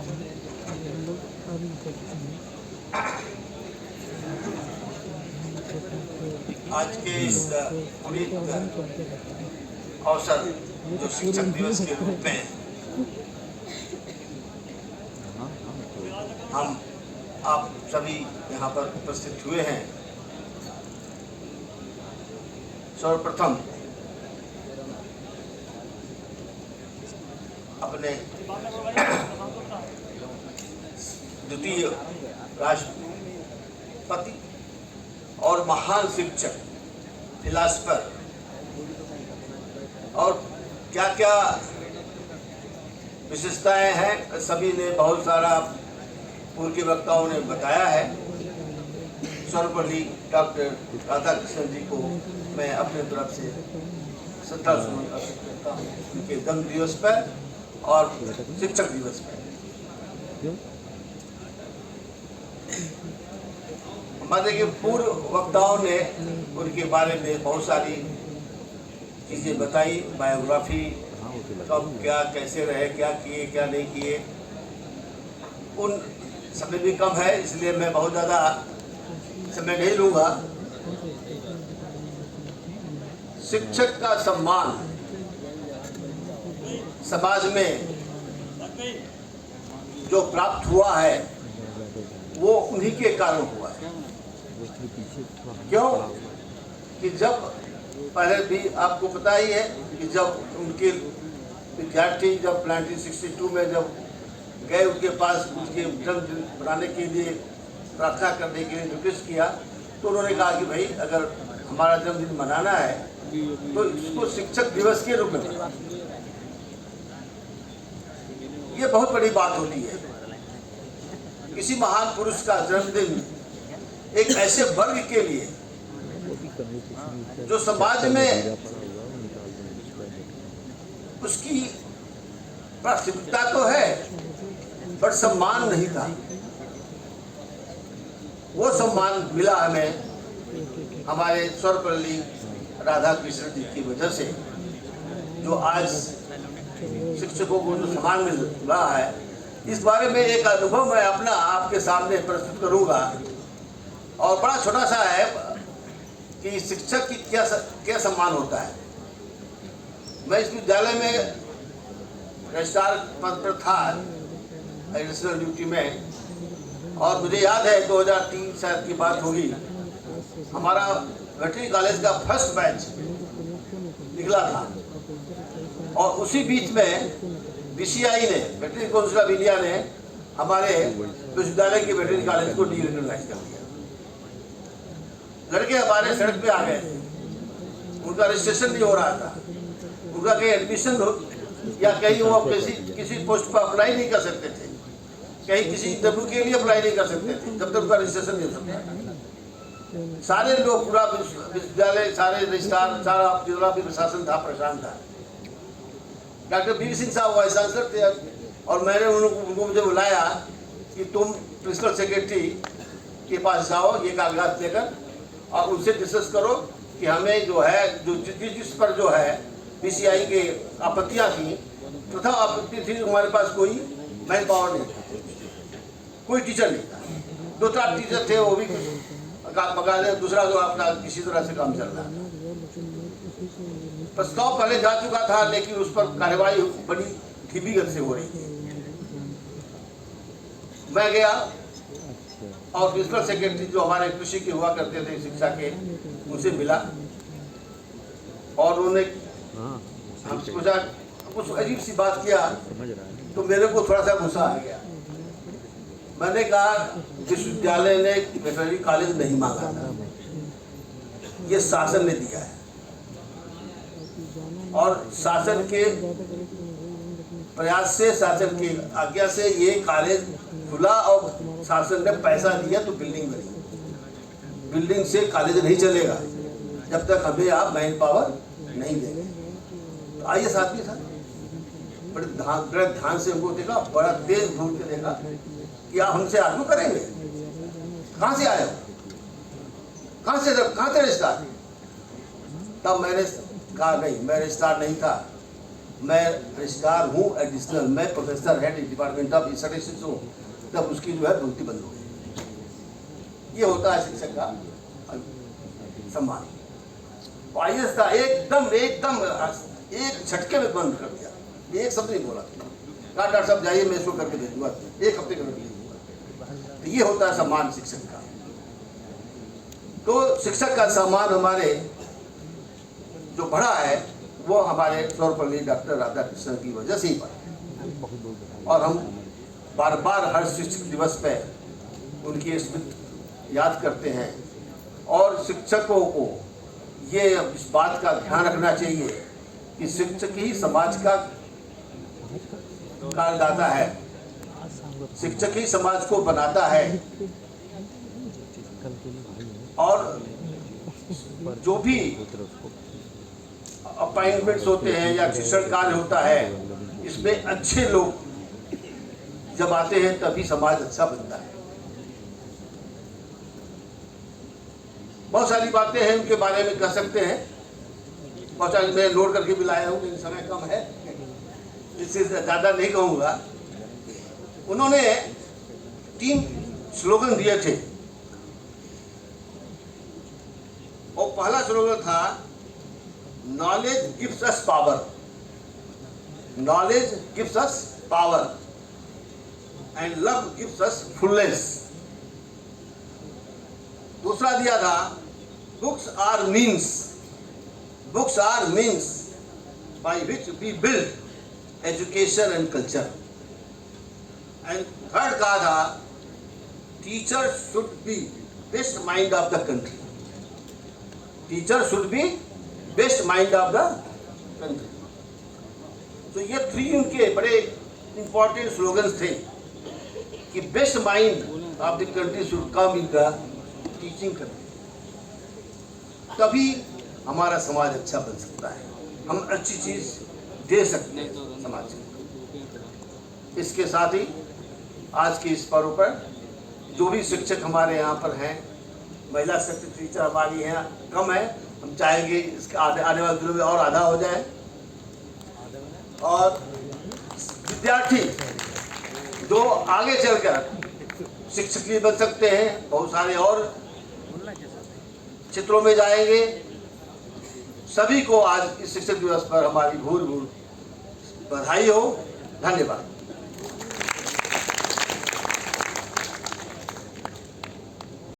आज के इस पुनीत अवसर जो शिक्षक दिवस के रूप में हम आप सभी यहाँ पर उपस्थित हुए हैं, सर्वप्रथम अपने द्वितीय राष्ट्रपति और महान शिक्षक, फिलासफर, और क्या क्या विशेषताएं हैं सभी ने बहुत सारा पूर्व के वक्ताओं ने बताया है। सर्वपल्ली डॉक्टर राधाकृष्णन जी को मैं अपने तरफ से श्रद्धासुमन अर्पित करता हूँ उनके जन्म दिवस पर और शिक्षक दिवस पर। हमारे के पूर्व वक्ताओं ने उनके बारे में बहुत सारी चीज़ें बताई, बायोग्राफी, कब क्या कैसे रहे, क्या किए क्या नहीं किए। उन समय भी कम है इसलिए मैं बहुत ज़्यादा समय नहीं लूँगा। शिक्षक का सम्मान समाज में जो प्राप्त हुआ है वो उन्हीं के कारण हुआ है। क्यों कि जब पहले भी आपको पता ही है कि जब उनके विद्यार्थी जब 1962 में जब गए उनके पास उनके जन्मदिन मनाने के लिए प्रार्थना करने के लिए रिक्वेस्ट किया तो उन्होंने कहा कि भाई अगर हमारा जन्मदिन मनाना है तो इसको शिक्षक दिवस के रूप में मनाओ। ये बहुत बड़ी बात होती है। किसी महान पुरुष का जन्मदिन एक ऐसे वर्ग के लिए जो समाज में उसकी प्राथमिकता तो है पर सम्मान नहीं था, वो सम्मान मिला हमें हमारे सर्वपल्ली राधाकृष्णन जी की वजह से। जो आज शिक्षकों को जो सम्मान मिल रहा है, इस बारे में एक अनुभव मैं अपना आपके सामने प्रस्तुत करूंगा और बड़ा छोटा सा है कि शिक्षक की क्या सम्मान होता है। मैं इस विद्यालय में रजिस्ट्रार पद पर था एडिशनल ड्यूटी में, और मुझे याद है 2003 शायद की बात होगी, हमारा वेटरनरी कॉलेज का फर्स्ट बैच निकला था और उसी बीच में बीसीआई ने, वेटरनरी काउंसिल ऑफ इंडिया ने हमारे विश्वविद्यालय के वेटरनरी कॉलेज को डीरेगुलराइज कर दिया। लड़के हमारे सड़क पे आ गए थे, उनका रजिस्ट्रेशन नहीं हो रहा था, उनका कहीं एडमिशन हो या कहीं वो किसी पोस्ट पर अप्लाई नहीं कर सकते थे, कहीं किसी इंटरव्यू के लिए अप्लाई नहीं कर सकते थे जब तक उनका रजिस्ट्रेशन नहीं हो सकता। सारे लोग, पूरा विश्वविद्यालय, सारे रजिस्ट्रार, सारा जिला भी प्रशासन था, परेशान था। डॉक्टर बीवी सिंह साहब वाइस चांसलर थे और मैंने उनको मुझे बुलाया कि तुम प्रिंसिपल सेक्रेटरी के पास जाओ ये कागजात लेकर और उनसे डिस्कस करो कि हमें जो है जो जिस पर जो है बीसीआई के आपत्तियाँ थी। प्रथम आपत्ति थी हमारे पास कोई मैन पावर नहीं था, कोई टीचर नहीं था, 2-4 टीचर थे वो भी बकायदे, दूसरा जो अपना किसी तरह से काम चल रहा था। प्रस्ताव पहले जा चुका था लेकिन उस पर कार्यवाही बड़ी धीमी गति से हो रही थी। मैं गया और प्रिंसिपल सेक्रेटरी जो हमारे कृषि के हुआ करते थे, शिक्षा के, उनसे मिला और उन्होंने हमसे पूछा, कुछ अजीब सी बात किया तो मेरे को थोड़ा सा गुस्सा आ गया। मैंने कहा विश्वविद्यालय ने वेटरनरी कॉलेज नहीं मांगा था, ये शासन ने दिया है और शासन के प्रयास से, शासन की आज्ञा से ये कॉलेज खुला और शासन ने पैसा दिया तो बिल्डिंग बनी। बिल्डिंग से कॉलेज नहीं चलेगा जब तक हमें आप मैन पावर नहीं देंगे। तो आइए साथ में साथ बड़े ध्यान से उनको देखा, बड़ा तेज घूम के देखा कि आप हमसे आर्ग्यू करेंगे, कहाँ से आए हो, कहाँ से रजिस्ट्रार। तब मैंने कहा नहीं, मैं रजिस्ट्रार नहीं था, मैं रजिस्ट्रार हूँ एडिशनल, मैं professor head department of statistics हूँ, तब उसकी जो है भक्ति बंद हो गई। ये होता है शिक्षक का सम्मान। आईएएस था एकदम एक झटके में बंद कर दिया, एक शब्द नहीं बोला। कहा डॉक्टर साहब जाइए, मैं इसको करके दे दूंगा, एक हफ्ते कर दूंगा। तो ये होता है सम्मान शिक्षक का। तो शिक्षक का सम्मान हमारे जो बढ़ा है वो हमारे सर्वपल्ली डॉक्टर राधाकृष्णन की वजह से ही बढ़ा। और हम बार बार हर शिक्षक दिवस पे उनकी स्मृति याद करते हैं। और शिक्षकों को ये इस बात का ध्यान रखना चाहिए कि शिक्षक ही समाज का कार्यदाता है, शिक्षक ही समाज को बनाता है। और जो भी अपॉइंटमेंट्स होते हैं या शिक्षण कार्य होता है, इसमें अच्छे लोग जब आते हैं तभी समाज अच्छा बनता है। बहुत सारी बातें हैं उनके बारे में कह सकते हैं, बहुत सारी मैं नोट करके भी लाया हूँ, लेकिन समय कम है इससे ज़्यादा नहीं कहूँगा। उन्होंने 3 स्लोगन दिए थे और पहला स्लोगन था knowledge gives us power, knowledge gives us power and love gives us fullness. दूसरा दिया था books are means by which we build education and culture. And third कहा था teacher should be best mind of the country, teacher should be best mind of the country. तो ये 3 उनके बड़े important slogans थे कि best mind of the country should come in the teaching करते, तभी हमारा समाज अच्छा बन सकता है, हम अच्छी चीज दे सकते हैं समाज को। इसके साथ ही आज के इस पर्व पर जो भी शिक्षक हमारे यहाँ पर हैं, महिला शिक्षक टीचर हमारी हैं कम है, हम चाहेंगे इसके आने वाले दिनों में और आधा हो जाए। और विद्यार्थी जो आगे चलकर शिक्षक भी बन सकते हैं, बहुत सारे और क्षेत्रों में जाएंगे। सभी को आज इस शिक्षक दिवस पर हमारी भूल बधाई हो। धन्यवाद।